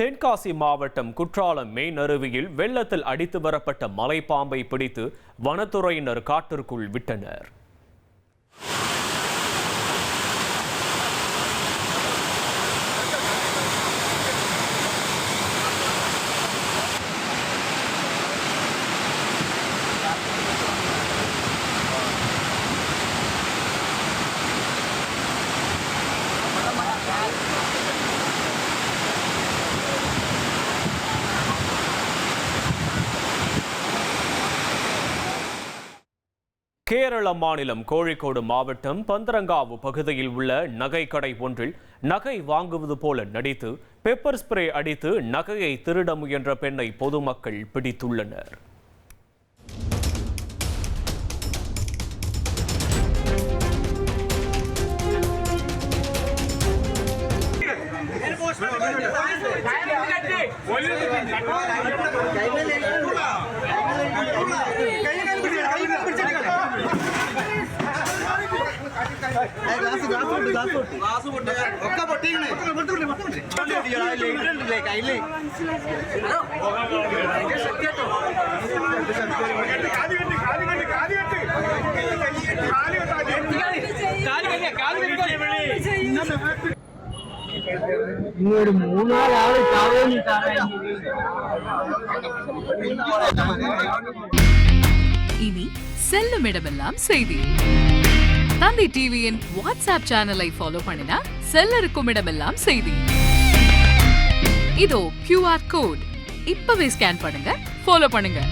தென்காசி மாவட்டம் குற்றாலம் மெயினருவியில் வெள்ளத்தில் அடித்து வரப்பட்ட மலைப்பாம்பை பிடித்து வனத்துறையினர் காட்டிற்குள் விட்டனர். கேரள மாநிலம் கோழிக்கோடு மாவட்டம் பந்தரங்காவு பகுதியில் உள்ள நகை கடை ஒன்றில் நகை வாங்குவது போல நடித்து பெப்பர் ஸ்ப்ரே அடித்து நகையை திருட முயன்ற பெண்ணை பொதுமக்கள் பிடித்துள்ளனர். இனி செல்லும் இடமெல்லாம் செய்தி. தந்தி டிவியின் வாட்ஸ்அப் சேனலை ஃபாலோ பண்ணினா செல்லருக்கும் இடமெல்லாம் செய்தி. இதோ QR கோட் இப்பவே ஸ்கேன் பண்ணுங்க, ஃபாலோ பண்ணுங்க.